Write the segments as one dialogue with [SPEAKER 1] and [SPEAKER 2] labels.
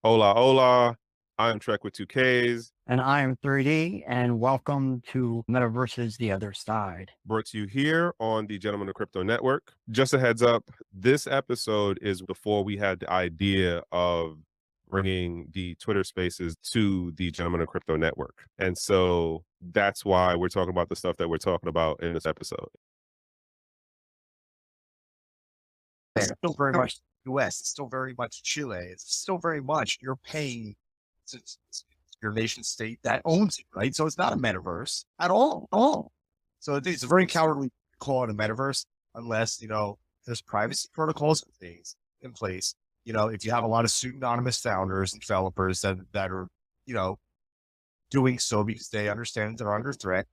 [SPEAKER 1] Hola, hola. I'm Trek with two Ks,
[SPEAKER 2] And I am 3D, and welcome to Metaverses the Other Side.
[SPEAKER 1] brought to you here on the Gentlemen of Crypto Network. Just a heads up, this episode is before we had the idea of bringing the Twitter spaces to the Gentlemen of Crypto Network. And so that's why we're talking about the stuff that we're talking about in this episode.
[SPEAKER 3] It's still very much US. It's still very much Chile. It's still very much you're paying it's your nation state that owns it, right? So it's not a metaverse at all. So it's a very cowardly to call it a metaverse unless, there's privacy protocols and things in place. If you have a lot of pseudonymous founders and developers that are, doing so because they understand they're under threat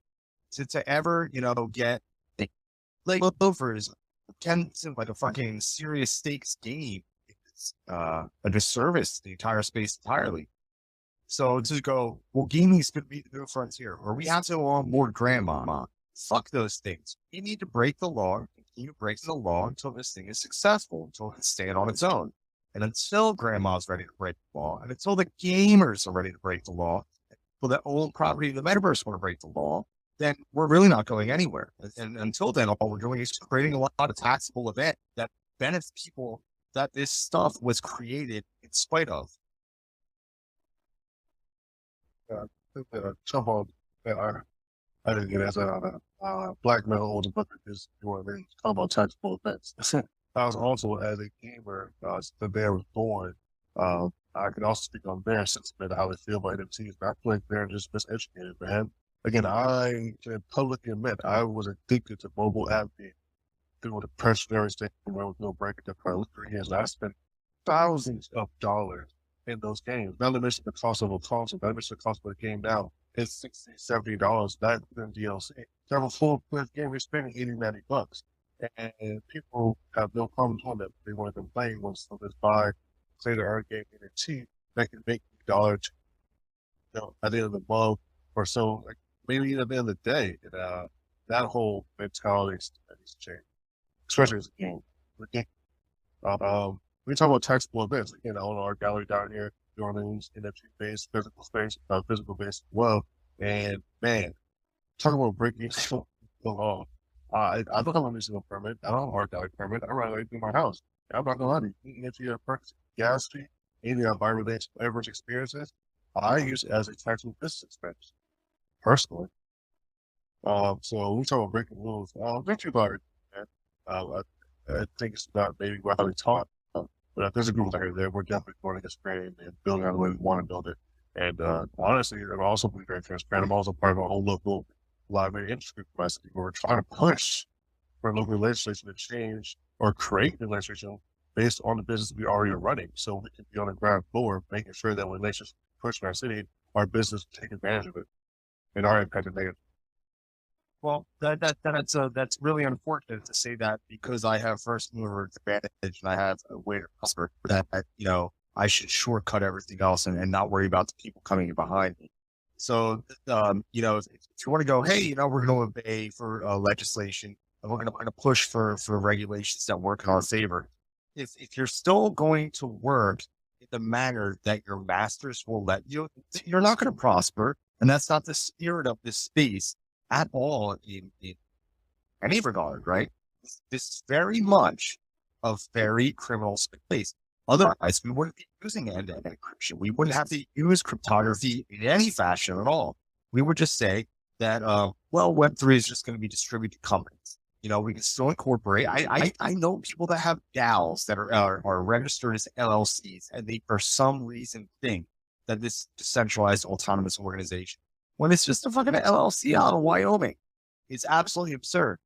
[SPEAKER 3] to ever, get like loafers can seem like a fucking serious stakes game. It's a disservice to the entire space entirely. So to go, well, gaming is going to be the new frontier, or we have to onboard grandma. Fuck those things. You need to break the law, continue breaking the law until this thing is successful, until it can stand on its own. And until grandma's ready to break the law, and until the gamers are ready to break the law, people that own property in the metaverse want to break the law, then we're really not going anywhere. And until then, all we're doing is creating a lot of taxable event that benefits people that this stuff was created in spite of.
[SPEAKER 4] Some of that I didn't get as a blackmail or the book is doing they talk about taxable events. I was also as a gamer, the day I was born, I can also speak on their sentiment of how they feel about NFTs, but I feel like they're just miseducated, man. Again, I can publicly admit I was addicted to mobile app games through the pressure state where I was no break it for 3 years. I spent thousands of dollars in those games. Not to mention the cost of a console, not to mention the cost of the game now. It's $60, $70, not even DLC. To have a full-fledged game, you're spending $80, $90. And people have no problem doing that. They want to complain when someone's buy, say the earn game NFT, that can make $1 at the end of the month or so, like maybe at the end of the day. And that whole mentality needs to change, especially as a game. We talk about taxable events, on our gallery down here, New Orleans, NFT-based, physical space, physical based as well. And man, talk about breaking the law. I don't have a municipal permit. I don't have a art gallery permit. I run right through my house. I'm not gonna lie to you. If you have perks, gas fee, any environmental average experiences, I use it as a taxable business expense, personally. So we talk about breaking rules. Eventually, I think it's not maybe widely taught. But if there's a group out there, we're definitely going to get sprayed and build it the way we want to build it. And honestly, I'm also be very transparent. I'm also part of a whole local library industry capacity where we're trying to push for local legislation to change or create new legislation based on the business we already are running. So we can be on the ground floor, making sure that when legislation push in our city, our business take advantage of it and our impact is negative.
[SPEAKER 3] Well, that's really unfortunate to say that because I have first mover advantage and I have a way to prosper that, I should shortcut everything else and not worry about the people coming behind me. So, if you want to go, hey, we're going to obey for legislation and we're going to push for regulations that work in our favor. If you're still going to work in the manner that your masters will let you, you're not going to prosper. And that's not the spirit of this space at all in any regard, right? This is very much a very criminal space. Otherwise, we wouldn't be using end-to-end encryption. We wouldn't have to use cryptography in any fashion at all. We would just say that, Web3 is just going to be distributed to companies. We can still incorporate. I know people that have DAOs that are registered as LLCs, and they for some reason think that this decentralized autonomous organization, when it's just a fucking LLC out of Wyoming, it's absolutely absurd.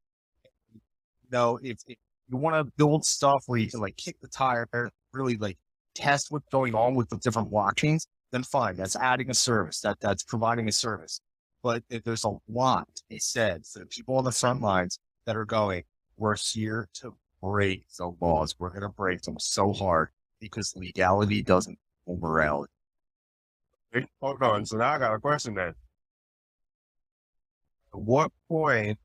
[SPEAKER 3] If you want to build stuff where you can kick the tire, really test what's going on with the different blockchains, then fine. That's adding a service. That's providing a service. But if there's a lot, they said, for the people on the front lines that are going, we're here to break the laws. We're going to break them so hard because legality doesn't equal morality.
[SPEAKER 4] Hold on. So now I got a question then. At what point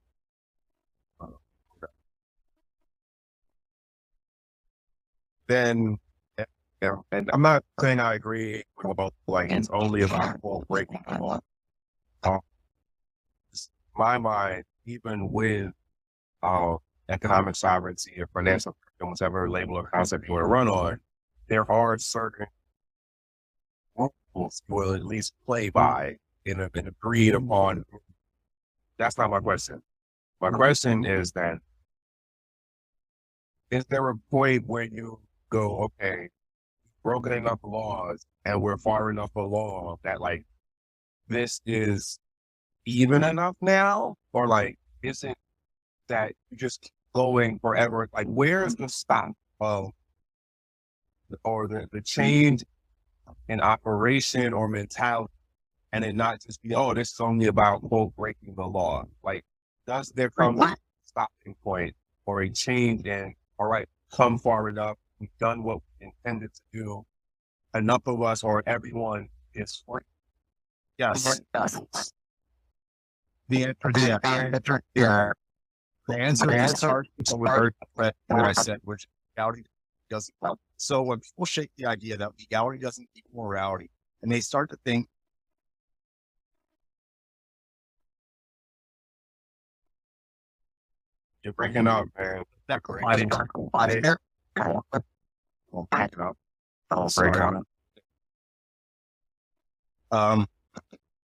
[SPEAKER 4] then
[SPEAKER 3] Yeah, and I'm not saying I agree about like it's only about breaking the law. Uh, my mind, even with economic sovereignty or financial freedom, whatever label or concept you want to run on, there are certain rules you will at least play by and agreed upon. That's not my question. My question is that, is there a point where you go, okay, broken enough laws and we're far enough along that like this is even enough now? Or like, is it that you just keep going forever? Like, where is the stop of, or the change in operation or mentality, and it not just be, oh, this is only about quote breaking the law? Like, does there come a stopping point or a change in, all right, come far enough, we've done what we intended to do, enough of us or everyone is free? Yes. The answer, yeah. The answer is hard. What I said, which reality doesn't. So when people shake the idea that legality doesn't equal morality, and they start to think, you're breaking up, man. That breaking up.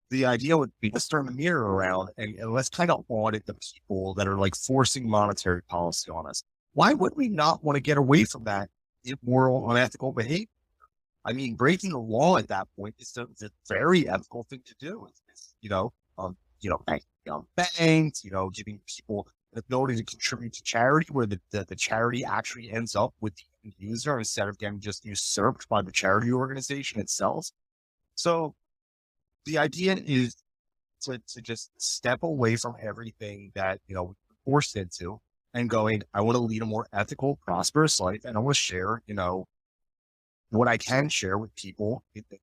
[SPEAKER 3] The idea would be let's turn the mirror around and let's kind of audit the people that are like forcing monetary policy on us. Why would we not want to get away from that immoral, unethical behavior? I mean, breaking the law at that point is a very ethical thing to do. It's, banks, giving people the ability to contribute to charity, where the charity actually ends up with the end user instead of getting just usurped by the charity organization itself. So the idea is to just step away from everything that, we're forced into and going, I want to lead a more ethical, prosperous life. And I want to share, what I can share with people in the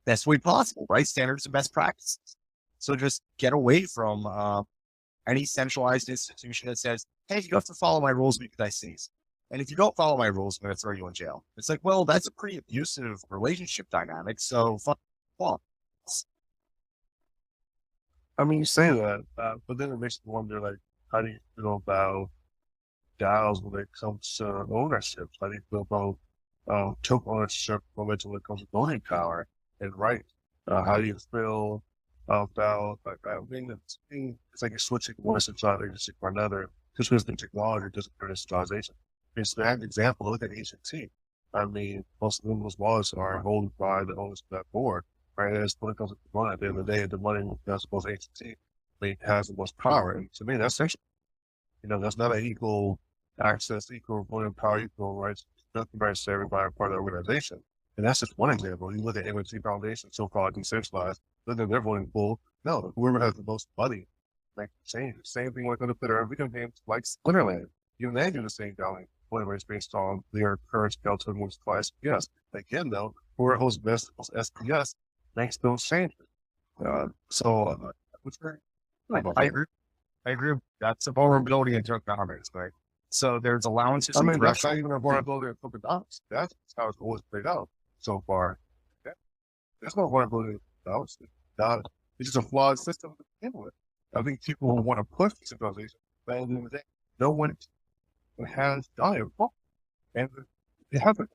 [SPEAKER 3] best way possible, right? Standards and best practices. So just get away from any centralized institution that says, hey, you have to follow my rules because I say so. And if you don't follow my rules, I'm going to throw you in jail. It's like, well, that's a pretty abusive relationship dynamic. So well,
[SPEAKER 4] I mean, you say that, but then it makes me wonder, like, how do you feel about DAOs when it comes to ownership? How do you feel about token ownership when it comes to voting power and right? How do you feel about, like, I mean, it's like you're switching one centralization for another, just because the technology doesn't produce centralization. It's an example, look at AT&T. I mean, most of those laws are held by the owners of that board. Right, as when it comes to the money, at the end of the day, the money that's supposed to AT&T has the most power. And to me, that's actually, that's not an equal access, equal voting power, equal rights. Nothing rights to everybody part of the organization. And that's just one example. You look at MTOS Foundation, so-called decentralized, look at their voting pool. No, whoever has the most money, like change. Same thing with other player video games like Splinterland. Even they do the same thing. Whatever it's based on their current skeleton, which is called SPS. Again, though, whoever holds best SPS, makes those changes. Which
[SPEAKER 3] I agree. That's a vulnerability in tokenomics, right? So there's allowances.
[SPEAKER 4] I mean, that's not even a vulnerability in tokenomics. That's how it's always played out so far. There's no vulnerability in tokenomics. It's just a flawed system to begin with. I think people want to push decentralization, but at the end of the day, no one has done it before. And they haven't.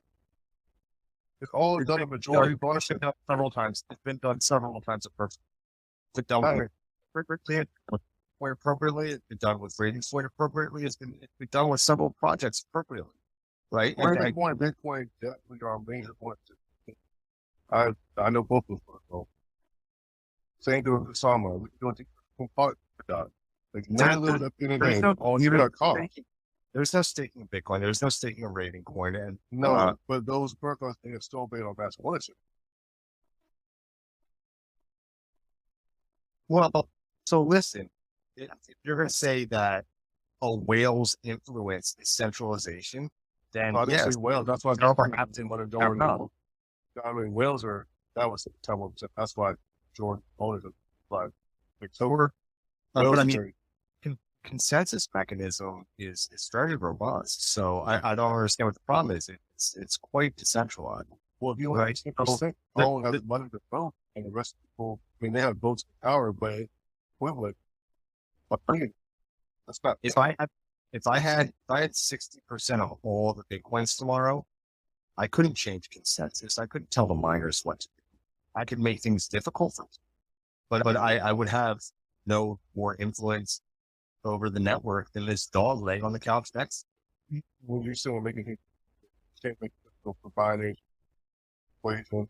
[SPEAKER 4] It's all done a majority ownership
[SPEAKER 3] several times. It's been done several times at first. It's been done where appropriately. It's been done with ratings point appropriately. It's been done with several projects appropriately, right?
[SPEAKER 4] Bitcoin definitely are major points. I know both of them. So. Same thing with the summer. We're doing different parts of that. Like, at the end of the day, all you got cost.
[SPEAKER 3] There's no staking in Bitcoin. There's no staking in rating coin. And
[SPEAKER 4] but those protocols are still based on mass ownership.
[SPEAKER 3] Well, so listen, if you're going to say that a whale's influence is centralization, then yes,
[SPEAKER 4] whales. That's why perhaps in what are doing. I mean, whales are, that was 10%. That's why Jordan owned it. But
[SPEAKER 3] but I mean, consensus mechanism is very robust. So I don't understand what the problem is. It's quite decentralized.
[SPEAKER 4] Well, if you
[SPEAKER 3] Right.
[SPEAKER 4] have 10% don't have the money to vote, and the rest of people, I mean, they have votes and power, but equivalent. But that's not.
[SPEAKER 3] If I had 60% of all the Bitcoins tomorrow, I couldn't change consensus. I couldn't tell the miners what to do. I could make things difficult for them. But I would have no more influence over the network than this dog laying on the couch next.
[SPEAKER 4] When you're still making it, can't make it difficult for buying equation,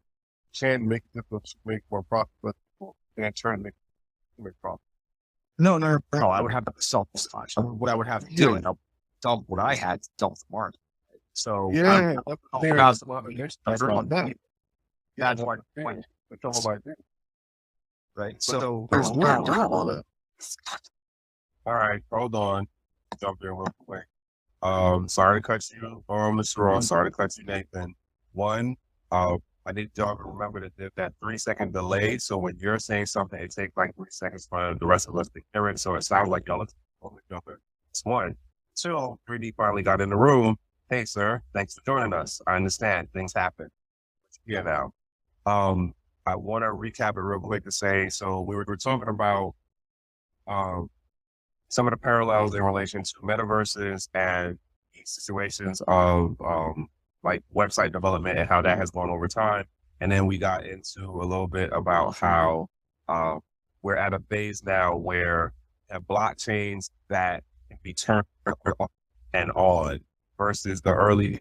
[SPEAKER 4] can make it difficult to make more profit, but can't turn to make profit.
[SPEAKER 3] No. I would have to self-design. What I would have to do, and I'll dump what I had to dump the market. So
[SPEAKER 4] Yeah,
[SPEAKER 3] that's wrong. That's my point.
[SPEAKER 4] It's all about that.
[SPEAKER 3] Right. So
[SPEAKER 4] There's all right, hold on. Jump in real quick. Sorry to cut you, Mr. Ross. Sorry to cut you, Nathan. One, I need y'all to remember that there's that 3-second delay. So when you're saying something, it takes like 3 seconds for the rest of us to hear it. So it sounds like y'all are jumping. It's one. Two, 3D finally got in the room. Hey, sir, thanks for joining us. I understand things happen. Yeah, now. I want to recap it real quick to say, so we were talking about some of the parallels in relation to metaverses and situations of like website development and how that has gone over time. And then we got into a little bit about how we're at a phase now where have blockchains that can be turned off and on versus the early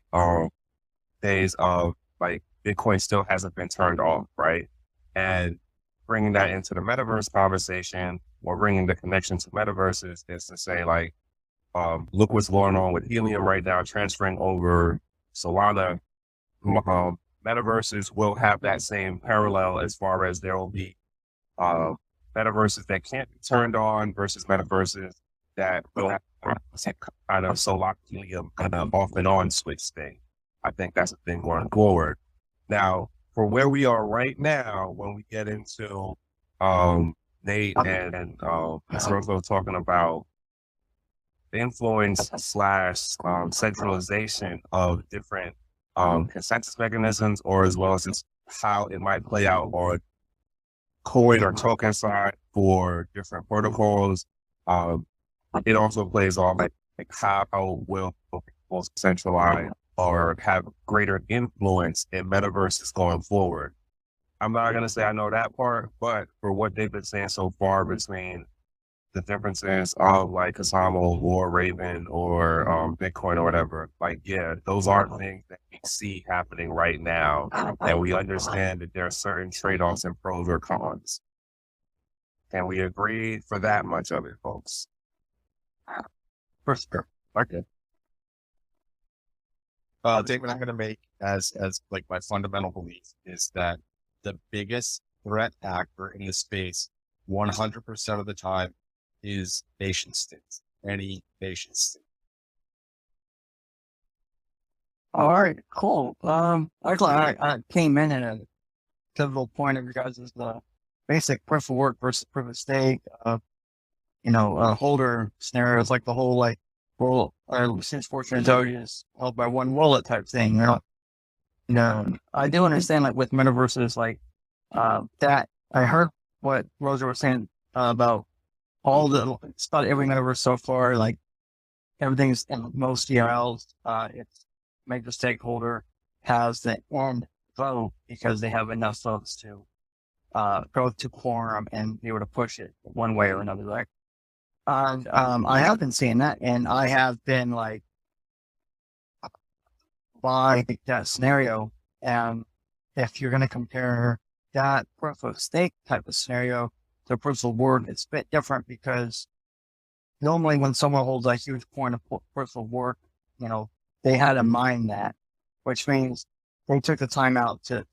[SPEAKER 4] days of like Bitcoin still hasn't been turned off, right? And bringing that into the metaverse conversation or bringing the connection to metaverses is to say like, look what's going on with Helium right now, transferring over Solana. Metaverses will have that same parallel as far as there will be metaverses that can't be turned on versus metaverses that will have kind of Solana Helium kind of off and on switch thing. I think that's a thing going forward. Now, for where we are right now, when we get into Nate and Soroko talking about the influence / centralization of different consensus mechanisms, or as well as just how it might play out on coin or token side for different protocols. It also plays on like how will people centralize or have greater influence in metaverses going forward. I'm not going to say I know that part, but for what they've been saying so far between the differences of like Kasamo or Raven or Bitcoin or whatever, like, yeah, those are things that we see happening right now. And we understand that there are certain trade-offs and pros or cons. Can we agree for that much of it, folks?
[SPEAKER 3] For sure. Okay. Statement I'm going to make as like my fundamental belief is that the biggest threat actor in the space 100% of the time is nation states, any nation state.
[SPEAKER 2] All right, cool. Actually, I came in at a pivotal point of you guys is the basic proof of work versus proof of stake, holder scenarios, like the whole, like, well, since Fortune Intelligence held by one wallet type thing, I do understand, like, with metaverses, like, that I heard what Rosa was saying about it's about every metaverse so far, like, everything's in most DLs, it's major stakeholder has the end vote because they have enough votes to go to quorum and be able to push it one way or another, right? And I have been seeing that, and I have been like by that scenario. And if you're going to compare that proof of stake type of scenario to proof of work, it's a bit different because normally when someone holds a huge point of proof of work, they had to mine that, which means they took the time out to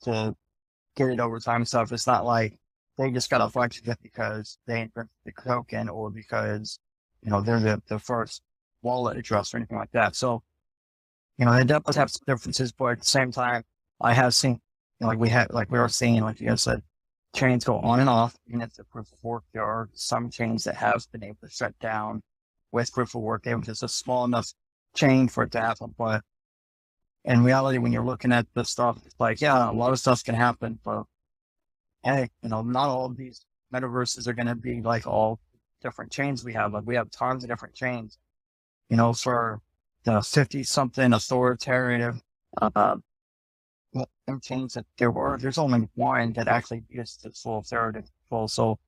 [SPEAKER 2] get it over time stuff. It's not like they just got a flex it because they invented the token or because, they're the first wallet address or anything like that. So, it does have some differences, but at the same time, I have seen, like we were saying, like you guys said, chains go on and off. And it's a proof of work. There are some chains that have been able to shut down with proof of work, even if it's a small enough chain for it to happen. But in reality, when you're looking at the stuff, it's like, yeah, a lot of stuff can happen, but hey, not all of these metaverses are going to be like all different chains we have. Like we have tons of different chains, for the 50 something authoritative, chains that there's only one that actually uses the full authoritative control. So,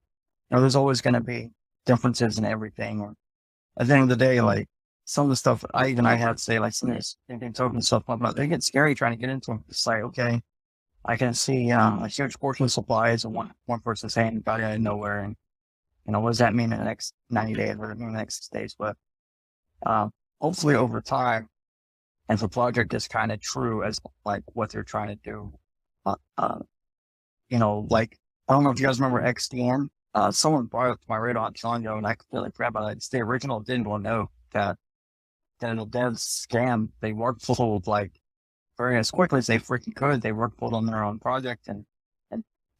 [SPEAKER 2] there's always going to be differences in everything. Or at the end of the day, like some of the stuff I had to say, like some of this token stuff, they get scary trying to get into them. It's like, okay, I can see a huge portion of supplies and one person's saying about it out of nowhere. And, what does that mean in the next 90 days? What does it mean in the next 6 days? But hopefully over time, if the project is kind of true as like what they're trying to do, like, I don't know if you guys remember XDN. Someone brought it to my radar not too long ago, and I completely forgot about it. It's the original digital note that dev scam. They worked pulled like very as quickly as they freaking could. They worked pulled on their own project and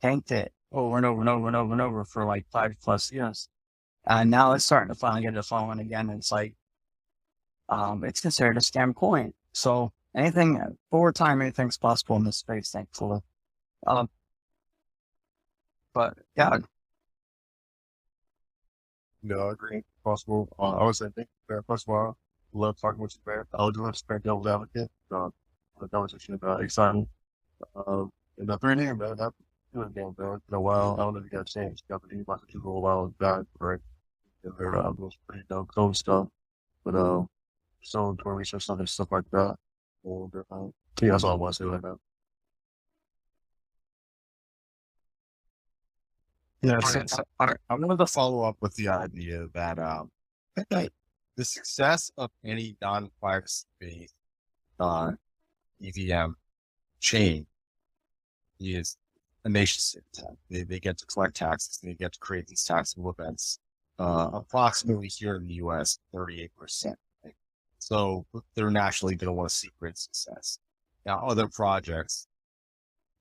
[SPEAKER 2] tanked it over and over and over and over and over for like 5+ years. And now it's starting to finally get a following again. And it's like, it's considered a scam coin. So over time, anything's possible in this space, thankfully. But yeah.
[SPEAKER 4] No, I agree. Possible. I would say thank you, Bear. First of all, love talking with you, Bear. I would love to spare devil's advocate. The conversation about exciting. And the three name, man, that's doing game, man. It's been a while. I don't know if you got a chance. You got to do lots of people a while back, right? And they're those pretty dope code stuff. But so to research something, stuff like that. And yeah, that's all I want to say right now.
[SPEAKER 3] Yeah, so I'm going to follow up with the idea that the success of any non-privacy-based EVM chain is a nation-state attack. They get to collect taxes, and they get to create these taxable events. Approximately here in the U.S., 38%. Right? So they're naturally going to want to see great success. Now, other projects,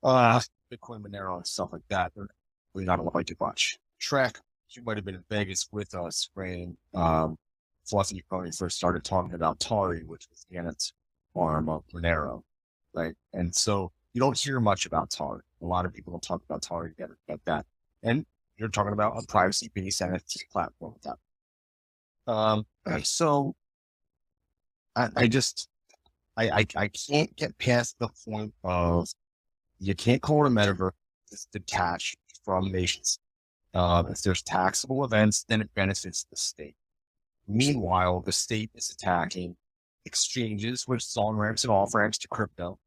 [SPEAKER 3] Bitcoin, Monero, and stuff like that, they're really not allowed to watch. Trek, you might have been in Vegas with us when Fluffy Pony first started talking about Tari, which was Gannett's arm of Monero, right? And so you don't hear much about Tari. A lot of people don't talk about Tari yet like that. And you're talking about a privacy-based NFT platform with that. So I can't get past the point of you can't call it a metaverse. It's detached from nations. If there's taxable events, then it benefits the state. Meanwhile, the state is attacking exchanges with on-ramps and off-ramps to crypto.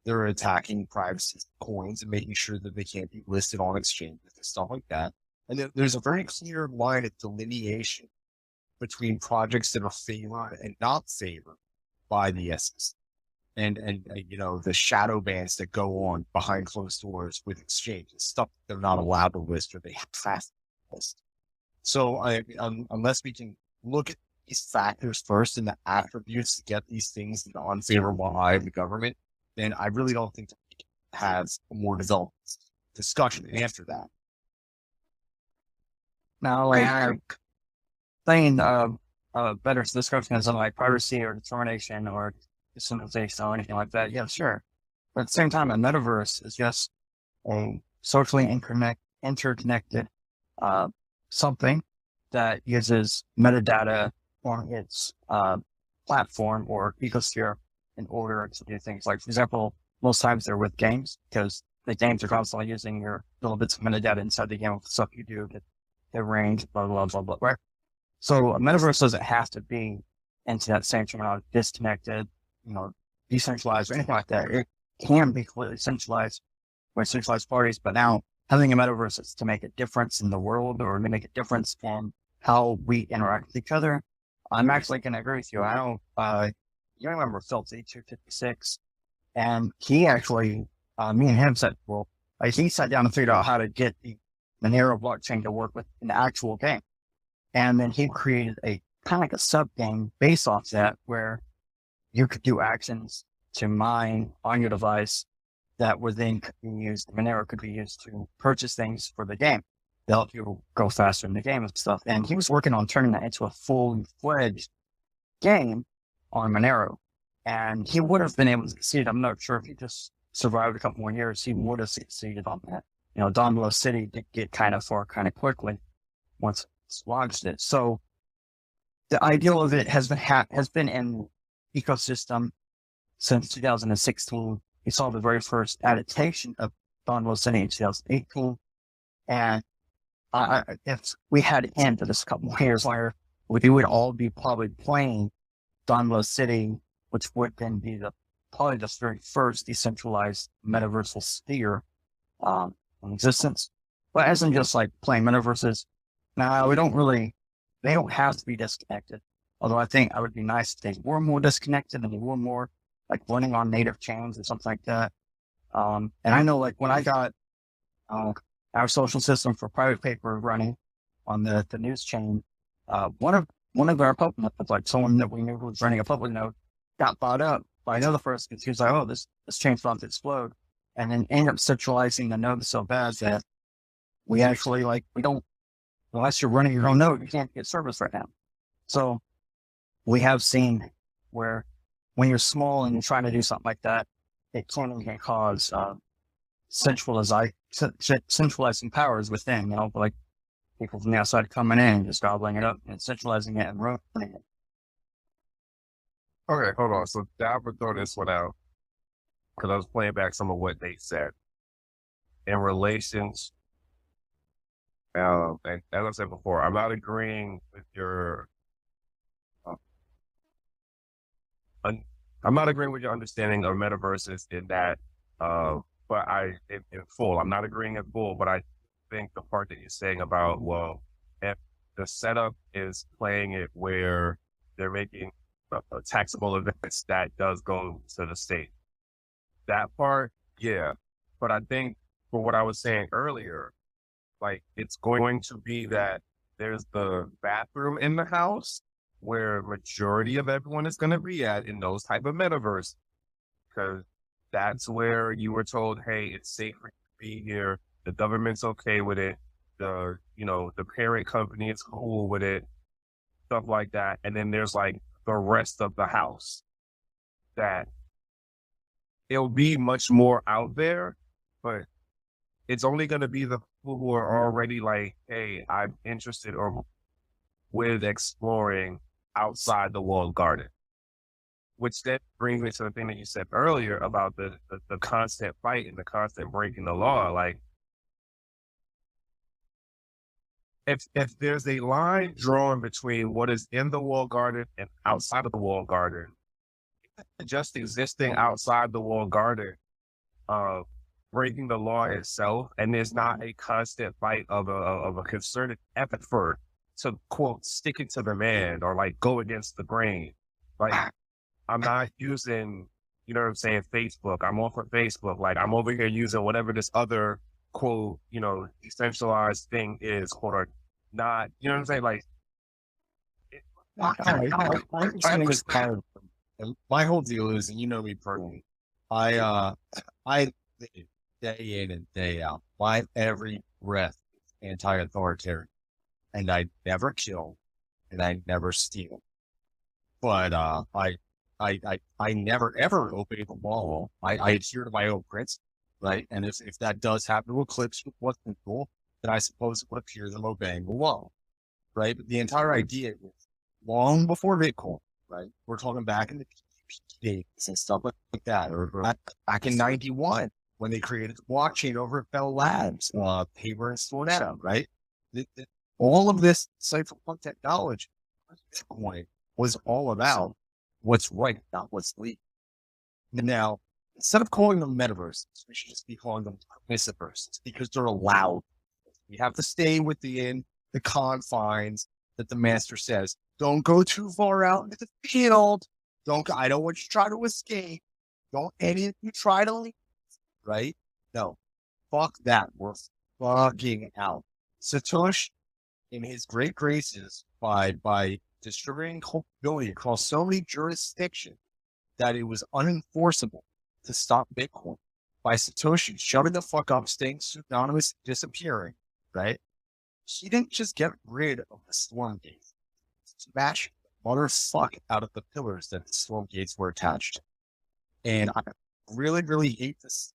[SPEAKER 3] They're attacking privacy coins and making sure that they can't be listed on exchanges and stuff like that. And there's a very clear line of delineation between projects that are favored and not favored by the SEC. And the shadow bans that go on behind closed doors with exchanges, stuff that they're not allowed to list or they have to list. So unless we can look at these factors first and the attributes to get these things in unfavorable eye of the government, then I really don't think that we can have a more developed discussion after that.
[SPEAKER 2] Now, like saying better discussion as like privacy or determination or decentralization or anything like that, yeah, sure. But at the same time, a metaverse is just a socially interconnected something that uses metadata on its platform or ecosphere in order to do things. Like, for example, most times they're with games because the games are constantly using your little bits of metadata inside the game of stuff you do, the range, blah, blah, blah, blah, right? So a metaverse doesn't have to be into that same terminology, disconnected, decentralized or anything like that. It can be completely centralized by centralized parties, but now having a metaverse is to make a difference in the world or to make a difference in how we interact with each other. I'm actually going to agree with you. I don't, you remember Phil T256, and he actually, me and him said, well, he sat down and figured out how to get the Monero blockchain to work with an actual game. And then he created a kind of like a sub game based off that where you could do actions to mine on your device that would then be used, Monero could be used to purchase things for the game. to help you go faster in the game and stuff. And he was working on turning that into a full-fledged game on Monero. And he would have been able to succeed. I'm not sure if he just survived a couple more years, he would have succeeded on that. You know, Domino City did get kind of far kind of quickly once it's launched it. So the ideal of it has been in ecosystem since 2016. We saw the very first adaptation of Domino City in 2018. And if we had into this couple of years later, we would all be probably playing Domino City, which would then be probably the very first decentralized metaversal sphere in existence. But as in just like playing metaverses, now they don't have to be disconnected. Although I think I would be nice if they were more disconnected and they were more like running on native chains and something like that. And I know like when I got our social system for private paper running on the news chain, one of our public nodes, like someone that we knew who was running a public node, got bought up by another person because he was like, oh, this chain's about to explode. And then ended up centralizing the node so bad that we actually unless you're running your own node, you can't get service right now. So we have seen where when you're small and you're trying to do something like that, it can cause centralizing powers within, like people from the outside coming in, just gobbling it up and centralizing it and running it.
[SPEAKER 1] Okay, hold on. So I would throw this one out because I was playing back some of what they said in relations. And as I said before, I'm not agreeing with your. I'm not agreeing with your understanding of metaverses in that, but in full. I'm not agreeing in full, but I think the part that you're saying about, well, if the setup is playing it where they're making taxable events, that does go to the state. That part, yeah. But I think for what I was saying earlier, like it's going to be that there's the bathroom in the house where majority of everyone is going to be at in those type of metaverse, because that's where you were told, hey, it's safe for you to be here. The government's okay with it. The parent company is cool with it, stuff like that. And then there's like the rest of the house that it'll be much more out there, but it's only going to be the people who are already like, hey, I'm interested or with exploring outside the walled garden, which then brings me to the thing that you said earlier about the constant fight and the constant breaking the law. Like, if there's a line drawn between what is in the walled garden and outside of the walled garden, just existing outside the walled garden, breaking the law itself, and there's not a constant fight of a concerted effort to quote stick it to the man or like go against the grain. Like I'm not using, you know what I'm saying, Facebook. I'm off of Facebook. Like I'm over here using whatever this other quote, decentralized thing is, quote, or not. You know what I'm saying? Like
[SPEAKER 3] my whole deal is, and you know me personally, I live day in and day out. My every breath is anti-authoritarian, and I never kill, and I never steal. But I never ever obey the law. I adhere to my own principles, right? And if that does happen to eclipse with what's been cool, then I suppose it would appear them obeying the law, right? But the entire idea is long before Bitcoin, right? We're talking back in the PGP days and stuff like that, or back in '91 when they created the blockchain over at Bell Labs, paper and store down, right? All of this cypherpunk technology, Bitcoin, was all about what's right, not what's legal. Now, instead of calling them metaverses, we should just be calling them permissiverses because they're allowed. We have to stay within the confines that the master says. Don't go too far out into the field. I don't want you to try to escape. Don't any of you try to leave, right? No, fuck that. We're fucking out. Satoshi, in his great graces, by distributing culpability across so many jurisdictions that it was unenforceable to stop Bitcoin, by Satoshi shutting the fuck up, staying pseudonymous, disappearing, right? he didn't just get rid of the storm gates. Smash the motherfuck out of the pillars that the storm gates were attached to. And I really, really hate this,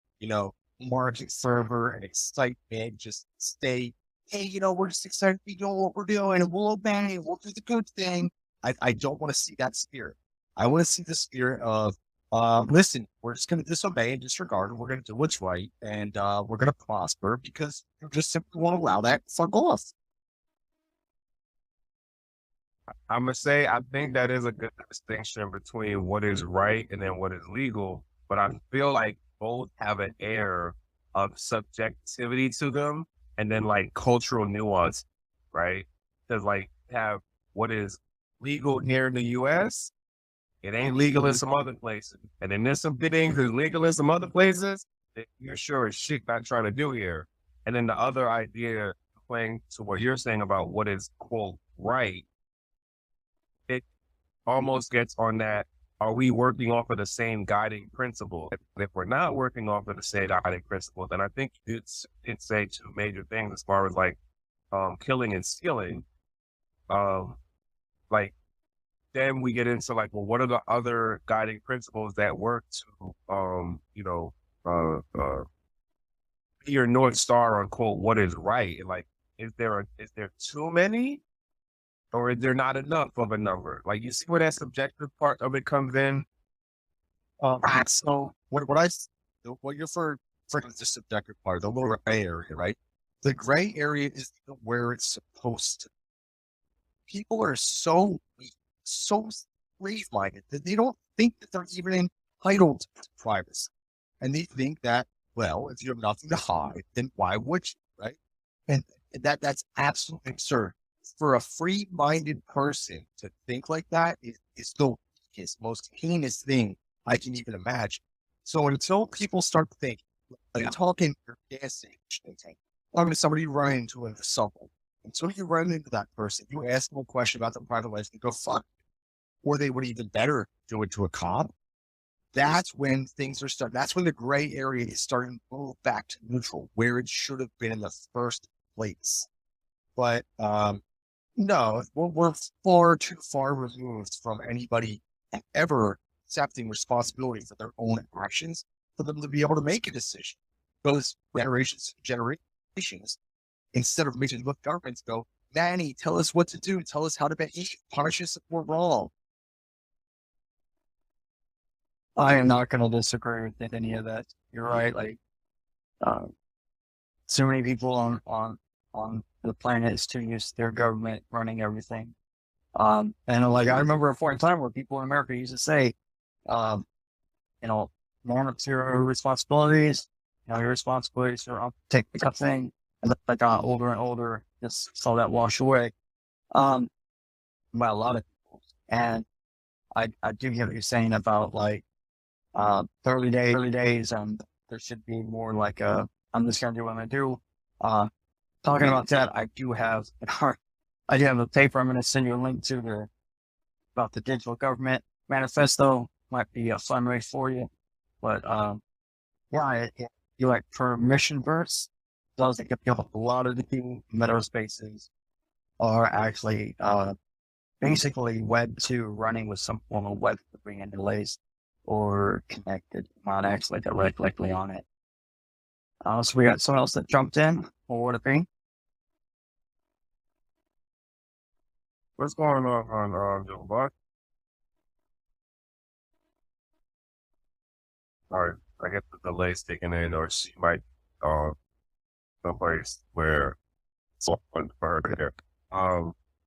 [SPEAKER 3] market server and excitement. Just stay, hey, we're just excited to be doing what we're doing and we'll obey, we'll do the good thing. I don't want to see that spirit. I want to see the spirit of, listen, we're just going to disobey and disregard, and we're going to do what's right, and we're going to prosper because you just simply won't allow that fuck off.
[SPEAKER 1] I'm gonna say I think that is a good distinction between what is right and then what is legal, but I feel like both have an air of subjectivity to them and then like cultural nuance, right? Because like have what is legal here in the US, it ain't legal in some other places. And then there's some things that's legal in some other places that you're sure as shit not trying to do here. And then the other idea playing to what you're saying about what is quote right, it almost gets on that, are we working off of the same guiding principle? If we're not working off of the same guiding principle, then I think it's say two major things as far as like killing and stealing. Like then we get into like, well, what are the other guiding principles that work to be your North Star on quote what is right? Like, is there too many? Or is there not enough of a number? Like, you see where that subjective part of it comes in?
[SPEAKER 3] So what you're for the subjective part, the little gray area, right? The gray area is where it's supposed to. People are so weak, so slave-minded that they don't think that they're even entitled to privacy. And they think that, well, if you have nothing to hide, then why would you, right? And that's absolutely absurd. For a free-minded person to think like that is the weakest, most heinous thing I can even imagine. So until people start thinking, like talking your gas station, talking to somebody you run into in the subway, until you run into that person, you ask them a question about their private life and go, fuck. Or they would even better do it to a cop. That's when things are starting. That's when the gray area is starting to move back to neutral, where it should have been in the first place. But no, we're far too far removed from anybody ever accepting responsibility for their own actions for them to be able to make a decision. Those generations, instead of making the governments go, Manny, tell us what to do, tell us how to behave, punish us if we're wrong.
[SPEAKER 2] I am not going to disagree with any of that. You're right. Like, so many people on the planet is too used to their government running everything. And like, I remember a point in time where people in America used to say, norm zero responsibilities, your responsibilities are take the thing. And as I got older and older, just saw that wash away. By a lot of people. And I do get what you're saying about like, early days, there should be more like I'm just gonna do what I do. Talking about that, I do have a paper I'm gonna send you a link to about the digital government manifesto. Might be a fun race for you, but you like permission-verse does give you a lot of the metaverse spaces are actually basically Web 2 running with some form of Web 3 interlace or connected, not actually directly on it. So we got someone else that jumped in. What would it be?
[SPEAKER 1] What's going on Joe Buck? All right, I guess the delay's taking in, or she might someplace where someone for her here.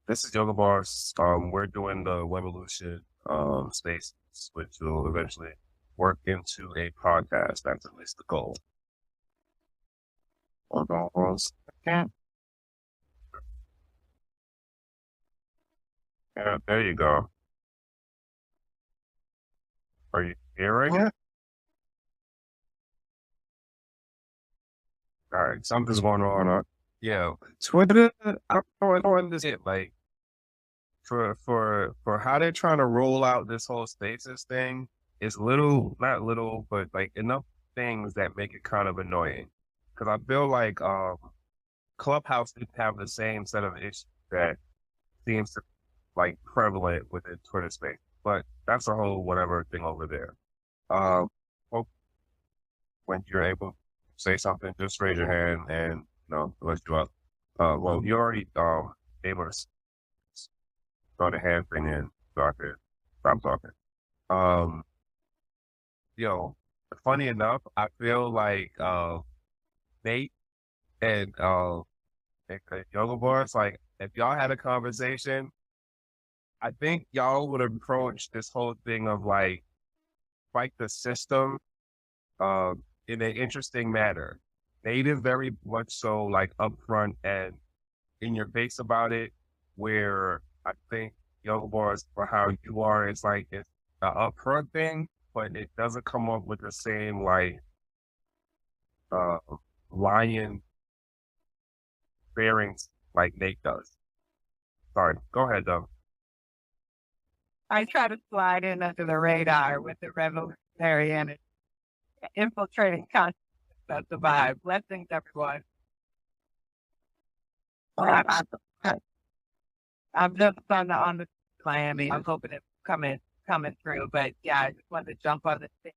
[SPEAKER 1] This is Yoga Bars. We're doing the Wevolution space, which will eventually work into a podcast. That's at least the goal. Hold on one second. Yeah, there you go. Are you hearing it? All right, something's going on. Yeah, Twitter. I don't understand. Like, for how they're trying to roll out this whole Spaces thing, it's not little, but like enough things that make it kind of annoying. Because I feel like
[SPEAKER 5] Clubhouse didn't have the same set of issues that seems to like prevalent within Twitter space. But that's a whole whatever thing over there. Well, when you're able to say something, just raise your hand and let you up. Well, you already able to throw the hand thing in so I could stop talking. Funny enough, I feel like Nate and Yoga Boys, like if y'all had a conversation, I think y'all would approach this whole thing of like fight the system in an interesting manner. Nate is very much so like upfront and in your face about it, where I think Yoga Boys, for how you are, it's like it's an upfront thing, but it doesn't come up with the same like lion bearings like Nate does. Sorry, go ahead though.
[SPEAKER 6] I try to slide in under the radar with the revolutionary and infiltrating consciousness. That's the vibe. Blessings, everyone. I'm just on the Miami. I'm hoping it's coming through. But yeah, I just wanted to jump on this thing.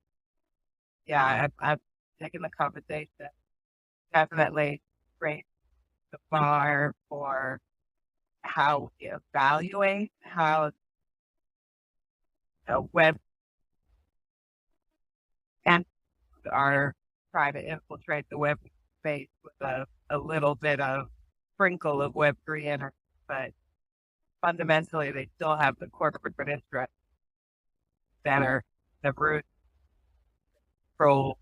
[SPEAKER 6] Yeah, I've taken the conversation. Definitely raised the bar for how we evaluate how the web and are trying to infiltrate the web space with a little bit of sprinkle of Web3 in it, but fundamentally they still have the corporate interests that are the root control,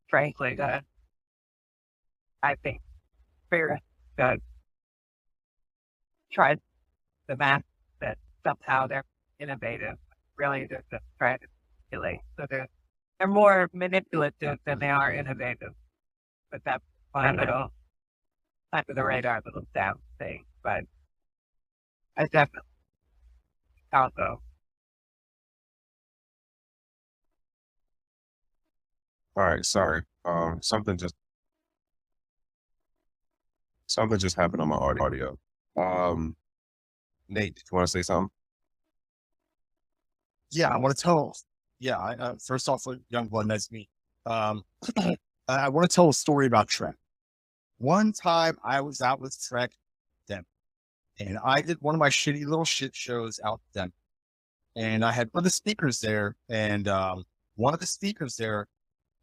[SPEAKER 6] frankly, I think spirit that tried the math that somehow they're innovative, really they're just trying to manipulate. So they're more manipulative than they are innovative. But that's fun little under the radar little down thing. But I definitely also.
[SPEAKER 1] All right, sorry. Something just happened on my audio. Nate, did you want to say something?
[SPEAKER 3] Yeah, I want to tell. Yeah, first off, young blood, nice to meet. I want to tell a story about Trek. One time I was out with Trek, them, and I did one of my shitty little shit shows out with them, and I had one of the speakers there, and one of the speakers there,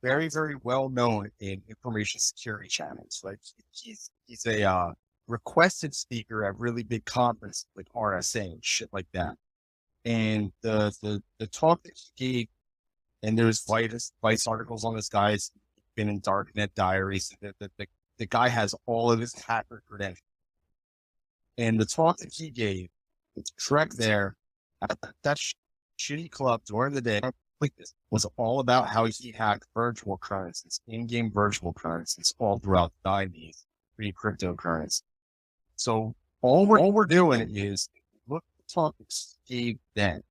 [SPEAKER 3] very, very well known in information security channels. Like he's a requested speaker at really big conferences like RSA and shit like that. And the talk that he gave, and there's Vice articles on this guy's been in Darknet diaries. The guy has all of his hacker credentials. And the talk that he gave, it's Trek there at that shitty club during the day, like this, was all about how he hacked virtual currencies, in-game virtual currencies, all throughout the 90s, pre-cryptocurrency. So all we're doing is look at the talk that Steve then,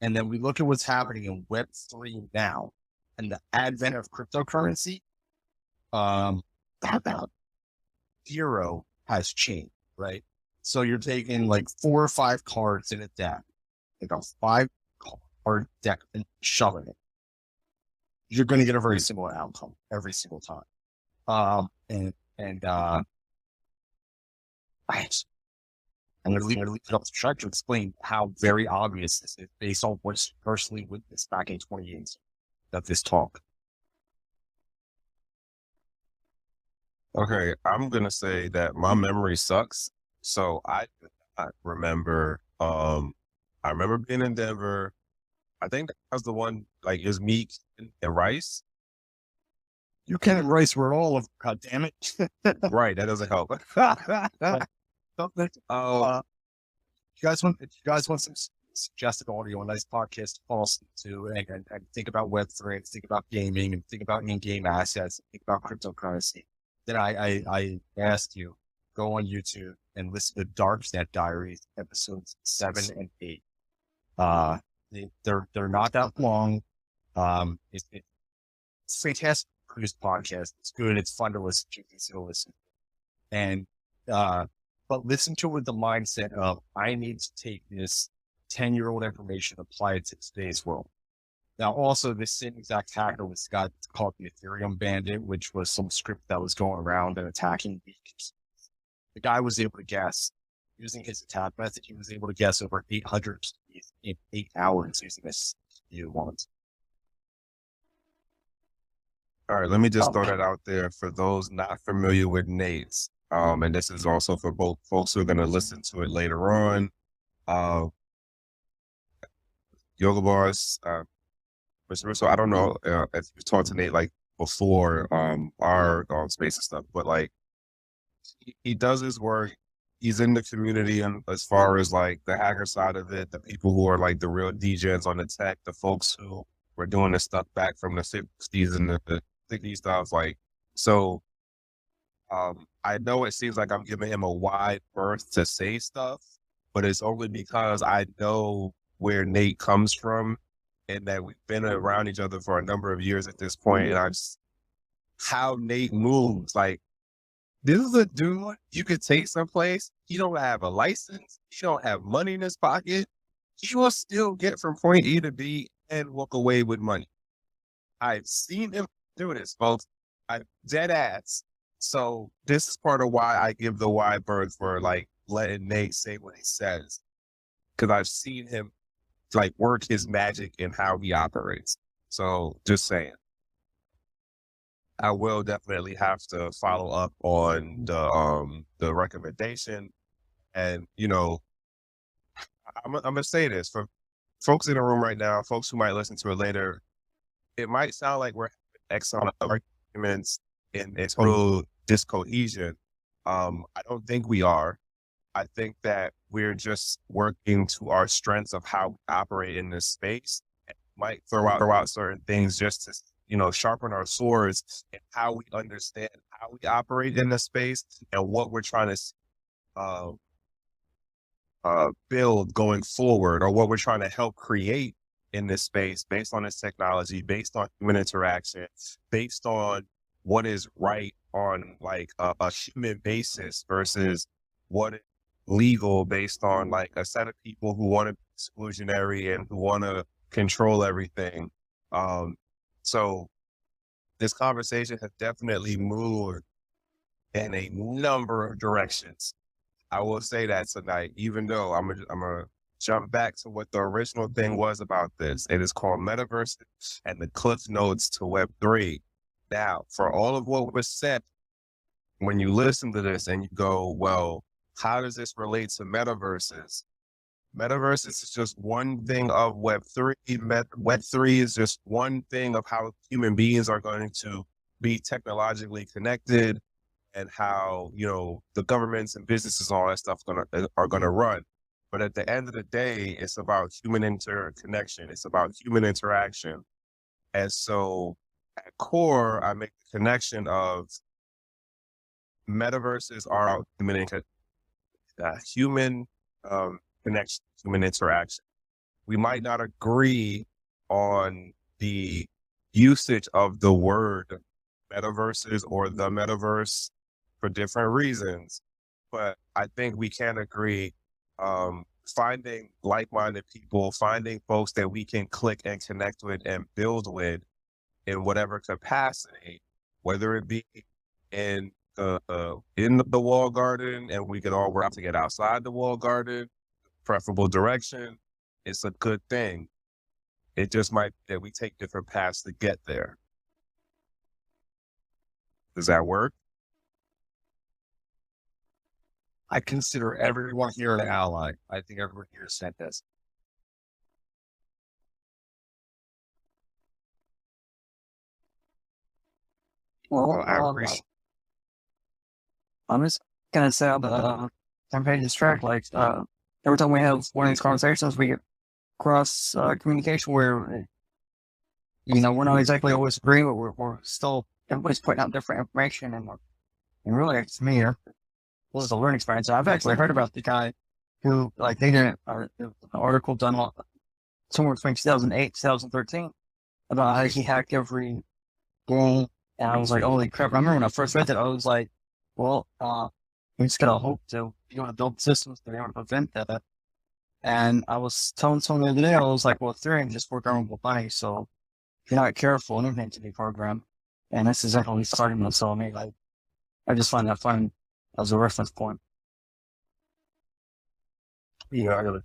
[SPEAKER 3] and then we look at what's happening in Web3 now, and the advent of cryptocurrency. About zero has changed, right? So you're taking like 4 or 5 cards in a deck, like a 5-card deck, and shoving it. You're going to get a very similar outcome every single time. I'm going to leave it up to Trek to explain how very obvious this is based on what's personally witnessed back in 2018 of this talk.
[SPEAKER 1] Okay, I'm gonna say that my memory sucks. So I remember I remember being in Denver. I think that was the one, like, is Meek and Rice.
[SPEAKER 3] You Ken and Rice were all of, God damn it.
[SPEAKER 1] Right, that doesn't help.
[SPEAKER 3] You guys want some suggested audio, a nice podcast to fall to, and think about Web3, and think about gaming, and think about in-game assets, and think about cryptocurrency. Then I asked you, go on YouTube and listen to Darknet Diaries, episodes 7 and 8. They're not that long. It's a fantastic produced podcast. It's good. It's fun to listen to. Easy to listen. And, but listen to it with the mindset of, I need to take this 10-year-old information, apply it to today's world. Now, also, this same exact hacker was got called the Ethereum Bandit, which was some script that was going around and attacking users. The guy was able to guess, using his attack method, he was able to guess over 800 in 8 hours using this new one.
[SPEAKER 1] All right, let me just throw that out there for those not familiar with Nate's. And this is also for both folks who are going to listen to it later on. Yoga Bars, Mr. Russo, I don't know if you talked to Nate like before our space and stuff, but like he does his work. He's in the community, and as far as like the hacker side of it, the people who are like the real DJs on the tech, the folks who were doing this stuff back from the 60s and the 60s stuff, like, so I know it seems like I'm giving him a wide berth to say stuff, but it's only because I know where Nate comes from and that we've been around each other for a number of years at this point, and how Nate moves, like, this is a dude you could take someplace. He don't have a license. He don't have money in his pocket. He will still get from point E to B and walk away with money. I've seen him do this, folks. I'm dead ass. So this is part of why I give the wide berth for like letting Nate say what he says, because I've seen him like work his magic in how he operates. So just saying. I will definitely have to follow up on the recommendation. And, you know, I'm gonna say this for folks in the room right now, folks who might listen to it later. It might sound like we're having arguments and total discohesion. I don't think we are. I think that we're just working to our strengths of how we operate in this space. And might throw out certain things just to, you know, sharpen our swords and how we understand how we operate in the space and what we're trying to build going forward, or what we're trying to help create in this space based on this technology, based on human interaction, based on what is right on like a human basis versus what is legal based on like a set of people who want to be exclusionary and who want to control everything. So this conversation has definitely moved in a number of directions. I will say that tonight, even though I'm gonna jump back to what the original thing was about this. It is called Metaverses and the Cliff Notes to Web3. Now, for all of what was said, when you listen to this and you go, well, how does this relate to metaverses? Metaverses is just one thing of Web3. Web3 is just one thing of how human beings are going to be technologically connected and how, you know, the governments and businesses, all that stuff are gonna run. But at the end of the day, it's about human interconnection. It's about human interaction. And so at core, I make the connection of metaverses are human connection, human interaction. We might not agree on the usage of the word metaverses or the metaverse for different reasons, but I think we can agree finding like-minded people, finding folks that we can click and connect with and build with in whatever capacity, whether it be in the wall garden and we can all work to get outside the wall garden, preferable direction, it's a good thing. It just might be that we take different paths to get there. Does that work?
[SPEAKER 3] I consider everyone here an ally. I think everyone here said this.
[SPEAKER 2] Well,
[SPEAKER 3] I appreciate.
[SPEAKER 2] I'm just gonna say on the campaign distract, like every time we have one of these conversations, we get cross communication where, you know, we're not exactly always agreeing, but we're still, everybody's putting out different information, and really, to me, it was a learning experience. I've actually heard about the guy who, like, they did an article done somewhere between 2008 2013 about how he hacked every game, and I was like, holy crap! I remember when I first read that, I was like, well, We just gotta hope to, build systems that are going to prevent that. And I was telling someone the other day, I was like, well, Ethereum just programmable money, so if you're not careful, anything can be programmed. And that's exactly what he's starting with. So I just find that fun as a reference point.
[SPEAKER 4] Yeah, I gotta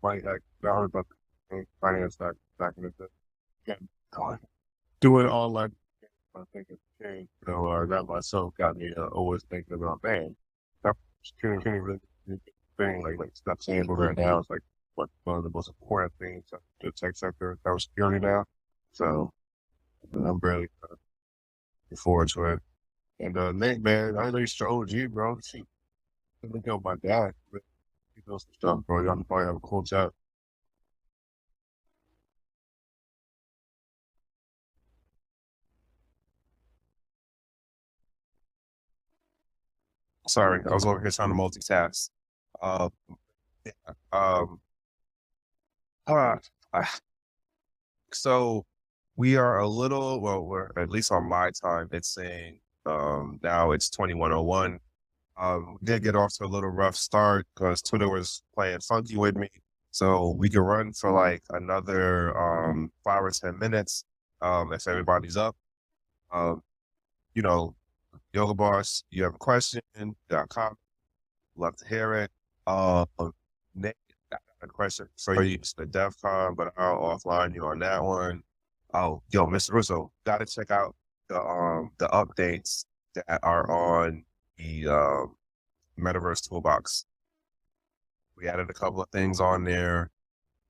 [SPEAKER 4] find like I heard about the finance back in the day. Yeah, do it all like I think it's changed. So that myself got me always thinking about, man, that can't really do thing like stuff saying right now is like what one of the most important things of the tech sector, cybersecurity now. So I'm really looking forward to it. And Nate, man, I know you're OG, bro. See, look at my dad. He knows some stuff, bro. Y'all can probably have a cool chat.
[SPEAKER 1] Sorry, I was over here trying to multitask. Yeah, uh, so we are a little, well, we're at least on my time, it's saying now it's 21:01. We did get off to a little rough start because Twitter was playing funky with me. So we can run for like another 5 or 10 minutes if everybody's up. Yoga Boss, you have a question, got a comment, love to hear it. Nick, I got a question for you. It's the DEF CON, but I'll offline you on that one. Oh, yo, Mr. Russo, gotta check out the updates that are on the Metaverse Toolbox. We added a couple of things on there.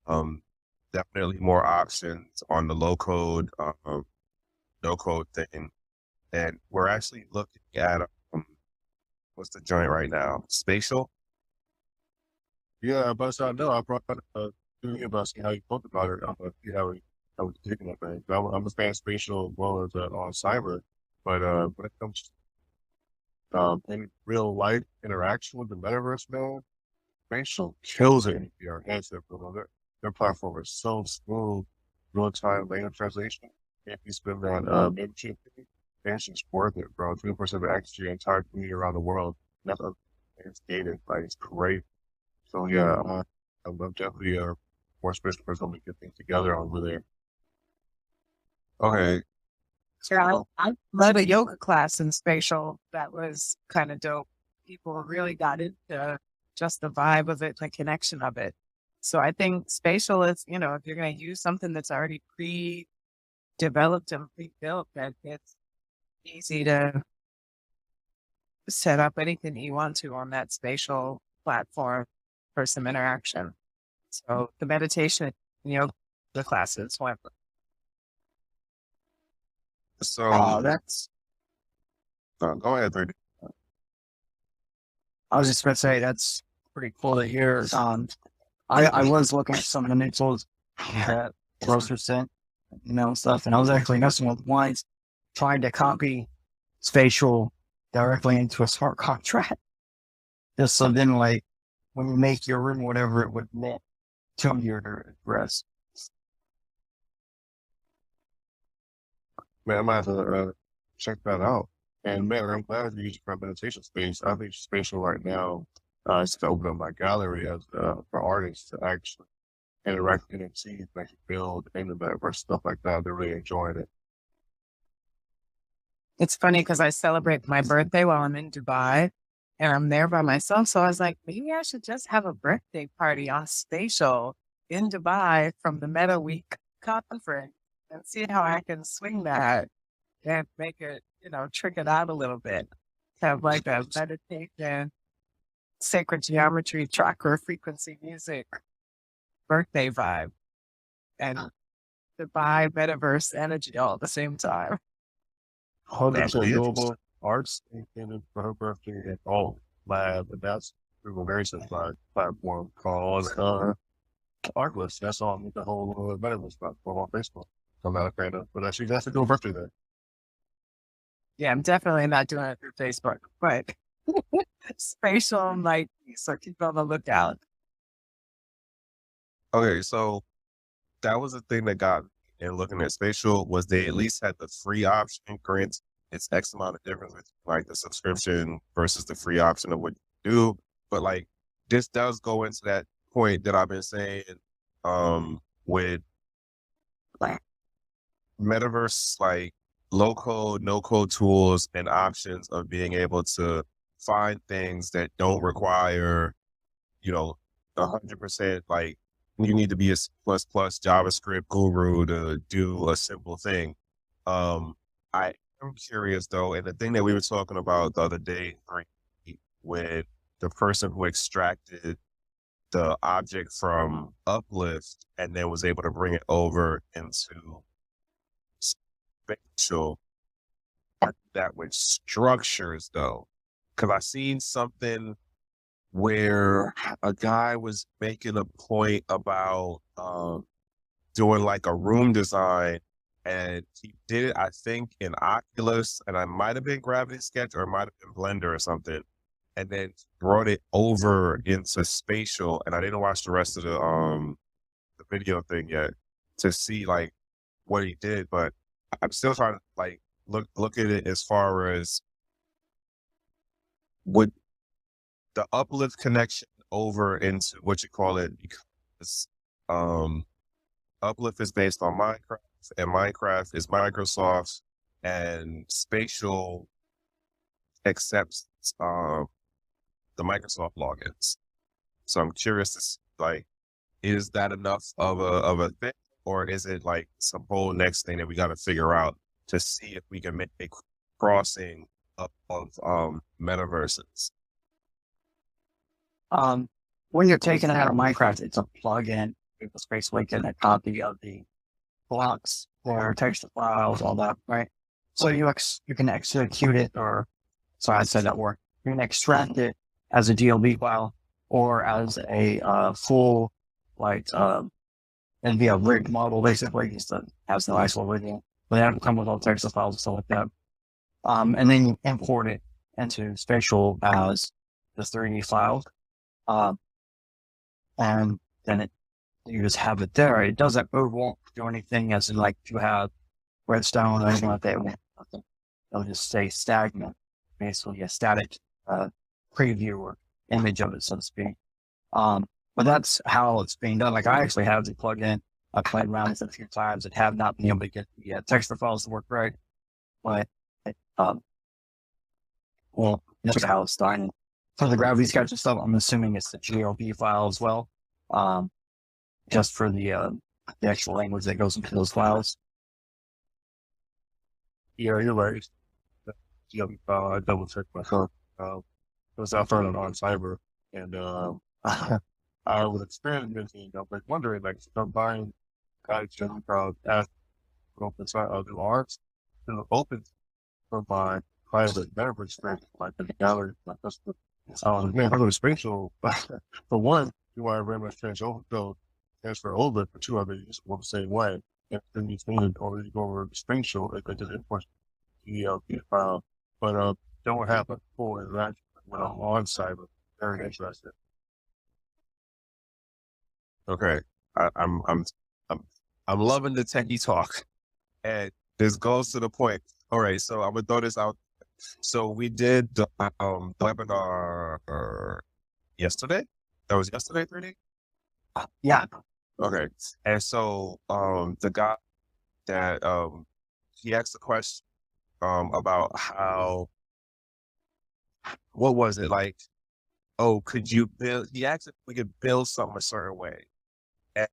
[SPEAKER 1] Definitely more options on the low code, no code thing. And we're actually looking at what's the joint right now? Spatial.
[SPEAKER 4] Yeah, but I know I brought thinking about seeing how you talked about it. I'm gonna see how we taking that thing. I'm a fan of spatial as well as on cyber, but when it comes to any real life interaction with the metaverse, man, spatial kills it in VR headset, bro. Their platform is so smooth, real time language translation. If you spend on membership fee, it's worth it, bro. 20% of extra your entire community around the world. That's it's gated, like it's great. So yeah, I'm definitely a more special person to get things together over there.
[SPEAKER 1] Okay.
[SPEAKER 6] So I led a yoga class in spatial that was kind of dope. People really got into just the vibe of it, the connection of it. So I think spatial is, if you're going to use something that's already pre-developed and pre-built, that it's easy to set up anything you want to on that spatial platform for some interaction. So the meditation, the classes, whatever.
[SPEAKER 1] So
[SPEAKER 2] That's,
[SPEAKER 1] go ahead, 30.
[SPEAKER 2] I was just going to say, that's pretty cool to hear. I was looking at some of the new tools that Grocer sent, stuff, and I was actually messing with ones trying to copy spatial directly into a smart contract. Just so then, like, when you make your room, whatever it would meant to your address.
[SPEAKER 4] Man, I might have to check that out. And man, I'm glad you used it for meditation space. I think spatial right now is to open up my gallery as for artists to actually interact with NFTs, make it build in the metaverse, stuff like that. They're really enjoying it.
[SPEAKER 6] It's funny because I celebrate my birthday while I'm in Dubai and I'm there by myself. So I was like, maybe I should just have a birthday party on spatial in Dubai from the Meta Week conference and see how I can swing that and make it, trick it out a little bit. Have like a meditation, sacred geometry, chakra frequency music, birthday vibe, and Dubai metaverse energy all at the same time.
[SPEAKER 4] 100% doable. Arts intended for her birthday at all lab, and that's through a very simplified platform called Artlist. That's on the whole metaverse platform on Facebook. I'm not a fan of, but actually that's a good birthday there.
[SPEAKER 6] Yeah, I'm definitely not doing it through Facebook, but spatial might be, so keep on the lookout.
[SPEAKER 1] Okay, so that was the thing that got me in looking at spatial was they at least had the free option, grant it's X amount of difference with like the subscription versus the free option of what you do. But like this does go into that point that I've been saying with metaverse, like low code, no code tools and options of being able to find things that don't require, 100% like you need to be a C++ JavaScript guru to do a simple thing. I am curious though, and the thing that we were talking about the other day with the person who extracted the object from Uplift and then was able to bring it over into spatial, that with structures though, because I seen something where a guy was making a point about doing like a room design, and he did it, I think, in Oculus, and I might have been Gravity Sketch or it might have been Blender or something, and then brought it over into spatial. And I didn't watch the rest of the video thing yet to see like what he did, but I'm still trying to like look at it as far as would the Uplift connection over into what you call it, because Uplift is based on Minecraft and Minecraft is Microsoft, and spatial accepts the Microsoft logins. So I'm curious to see, like, is that enough of a thing, or is it like some whole next thing that we got to figure out to see if we can make a crossing of metaverses?
[SPEAKER 2] When you're taking it out of Minecraft, it's a plugin. It's basically getting a copy of the blocks or text files, all that, right? So you can execute it, or sorry, I said that word. You can extract it as a DLB file or as a full, like, and be a rigged model, basically. Just has no actual rigging, but they have to come with all text files and stuff like that. And then you import it into spatial as the 3D file. And then you just have it there. It won't do anything as in like if you have redstone or anything like that. It'll just stay stagnant, basically a static preview or image of it, so to speak. But that's how it's being done. Like I actually have the plugin. I played around with it a few times and have not been able to get the text files to work right. But well, that's how it's done. For the Gravity Sketch and stuff, I'm assuming it's the GLB file as well, just for the actual language that goes into those files.
[SPEAKER 4] Yeah, you're right. GLB file, I double checked myself. It was out front on Cyber, and I was experimenting. I was like wondering, like, if I'm buying guides just as open side of the arts, to open for my private metaverse experience, like the gallery, like that's the man, for spatial, for one, you want to very much transfer over. For two, I mean, it's the same way. And then you can already go over spatial, like I did import the file, but don't have a full interaction when I'm on cyber. Very interesting.
[SPEAKER 1] Okay, I'm loving the techie talk, and this goes to the point. All right, so I'm gonna throw this out. So we did the webinar yesterday. That was yesterday, 3D?
[SPEAKER 2] Yeah.
[SPEAKER 1] Okay. And so the guy that he asked a question about how, what was it like? Oh, could you build? He asked if we could build something a certain way. And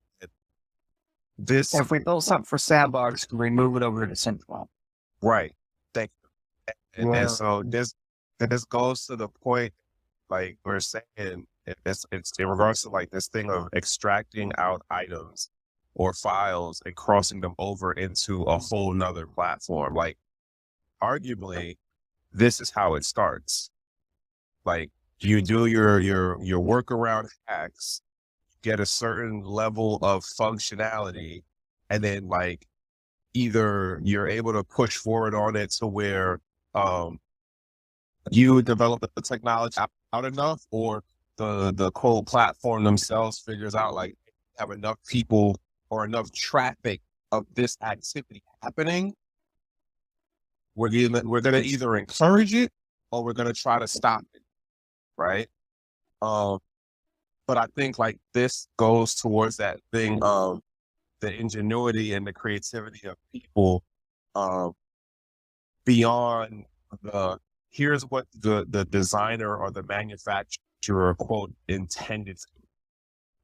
[SPEAKER 1] this,
[SPEAKER 2] If we build something for Sandbox, can we move it over to Central?
[SPEAKER 1] right? Thank you. And so this goes to the point, like we're saying, it's in regards to like this thing of extracting out items or files and crossing them over into a whole nother platform. Like arguably, this is how it starts. Like you do your workaround hacks, get a certain level of functionality, and then like either you're able to push forward on it to where you develop the technology out enough, or the whole platform themselves figures out like have enough people or enough traffic of this activity happening
[SPEAKER 5] we're going to either encourage it or we're going to try to stop it. Right. But I think like this goes towards that thing of the ingenuity and the creativity of people beyond here's what the designer or the manufacturer quote intended to do.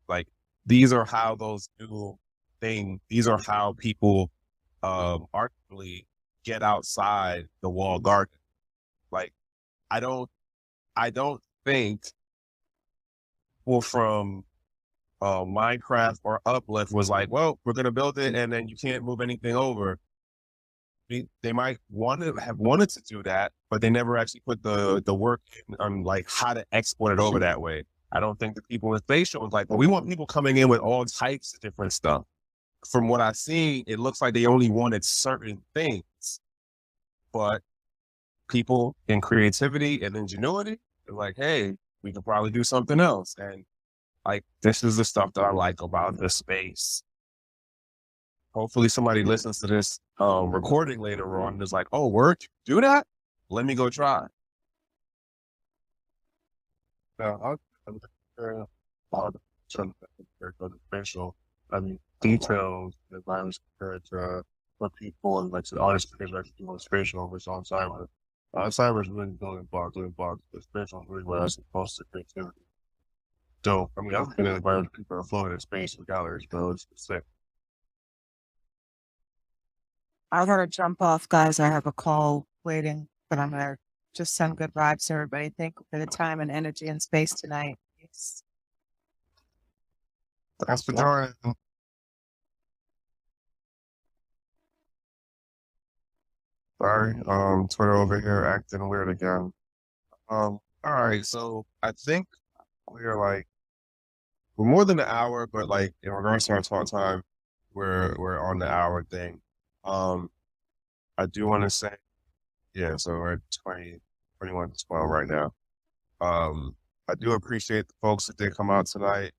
[SPEAKER 5] Like these are how those new things, these are how people arguably get outside the walled garden. Like I don't think people from Minecraft or Uplift was like, well, we're going to build it and then you can't move anything over. They might have wanted to do that, but they never actually put the work in on like how to export it over that way. I don't think the people in Spatial was like, well, we want people coming in with all types of different stuff. From what I've seen, it looks like they only wanted certain things, but people in creativity and ingenuity are like, hey, we could probably do something else. And like, this is the stuff that I like about this space. Hopefully somebody listens to this recording later on and is like, oh, word, do that? Let me go try.
[SPEAKER 4] Now, I'm about some spatial. I mean, details, the environments compared to what people and like the artists are actually doing spatial versus on cyber. Cyber is really building blocks, but spatial is really what I supposed to creativity. So, I mean, I'm in an environment people are flowing in space with galleries, but it's sick.
[SPEAKER 6] I gotta jump off, guys. I have a call waiting, but I'm gonna just send good vibes to everybody. Thank you for the time and energy and space tonight. Yes.
[SPEAKER 4] Thanks for joining. Sorry, Twitter over here acting weird again. All right, so I think we're more than an hour, but like in regards to our talk time, we're on the hour thing. I do want to say, yeah, so we're at 21 to 12 right now. I do appreciate the folks that did come out tonight.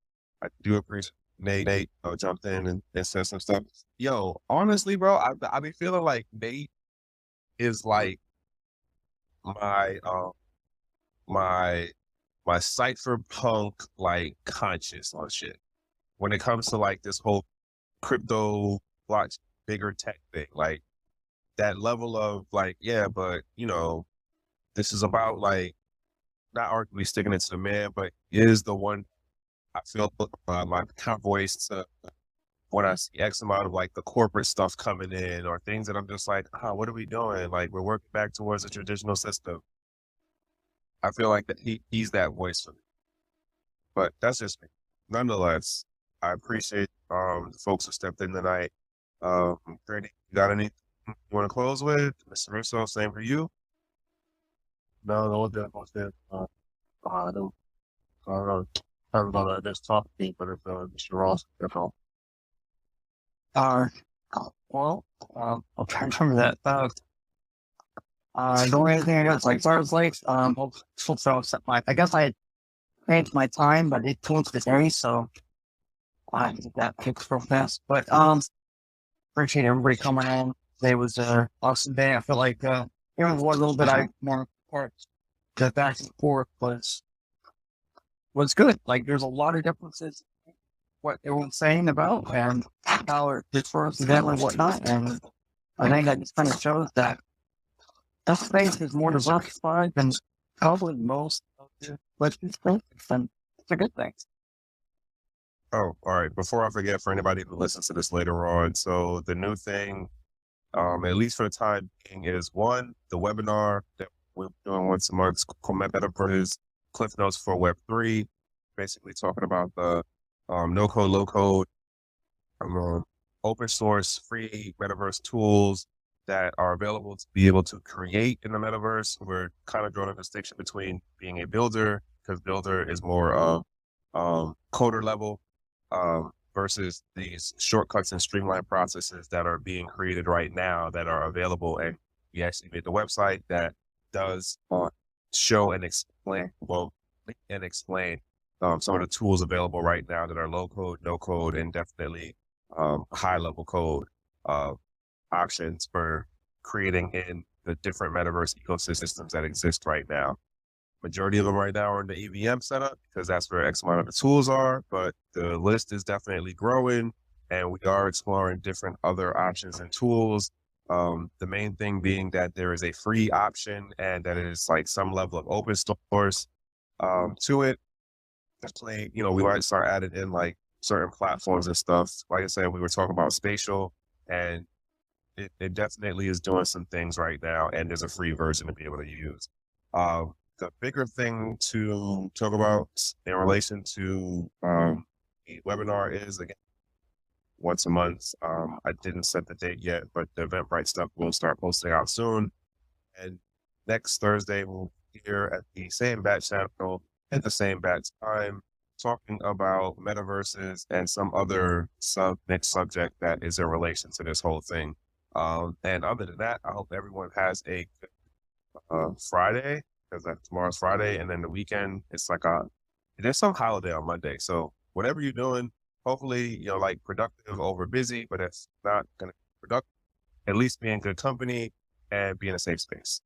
[SPEAKER 4] I do appreciate Nate jumped in and said some stuff. Yo, honestly, bro, I be feeling like Nate is like my cypherpunk like conscious on shit when it comes to like this whole crypto block bigger tech thing. Like that level of like, yeah, but you know, this is about like not arguably sticking it to the man, but is the one I feel my voice to when I see X amount of like the corporate stuff coming in or things that I'm just like, what are we doing? Like we're working back towards a traditional system. I feel like that he's that voice for me. But that's just me. Nonetheless, I appreciate the folks who stepped in tonight. Brady, you got anything you want to close with? Mr. Russo, same for you. No, I don't know about this topic, but if Mr. Ross, if I'll.
[SPEAKER 2] Well, I'll try to remember that. The only thing I got is like, far as like, I guess I had changed my time, but it towards the day, so I did that kicks real fast. But, appreciate everybody coming in. Today was an awesome day. I feel like, even one little bit more part, the back and forth was good. Like, there's a lot of differences what everyone's saying about and how it did for us and whatnot. And I think that just kind of shows that space is more diversified than probably most of the Western space, and it's a good thing.
[SPEAKER 5] Oh, all right. Before I forget, for anybody who listens to this later on, so the new thing, at least for the time being, is one, the webinar that we're doing once a month called Metaverses, Cliff Notes for Web3, basically talking about the no code, low code, open source, free metaverse tools that are available to be able to create in the metaverse. We're kind of drawing a distinction between being a builder, because builder is more of coder level, versus these shortcuts and streamlined processes that are being created right now that are available. And we actually made the website that does show and explain, some of the tools available right now that are low code, no code, and definitely high level code options for creating in the different metaverse ecosystems that exist right now. Majority of them right now are in the EVM setup because that's where X amount of the tools are, but the list is definitely growing and we are exploring different other options and tools. The main thing being that there is a free option and that it is like some level of open source to it. Definitely, you know, we might start adding in like certain platforms and stuff. Like I said, we were talking about spatial and it definitely is doing some things right now and there's a free version to be able to use. The bigger thing to talk about in relation to the webinar is, again, once a month. I didn't set the date yet, but the Eventbrite stuff will start posting out soon. And next Thursday, we'll be here at the same bat channel at the same bat time, talking about metaverses and some other next subject that is in relation to this whole thing. And other than that, I hope everyone has a good Friday, because tomorrow's Friday, and then the weekend, it's like there's some holiday on Monday. So whatever you're doing, hopefully, you know, like productive over busy, but it's not going to be productive. At least be in good company and be in a safe space.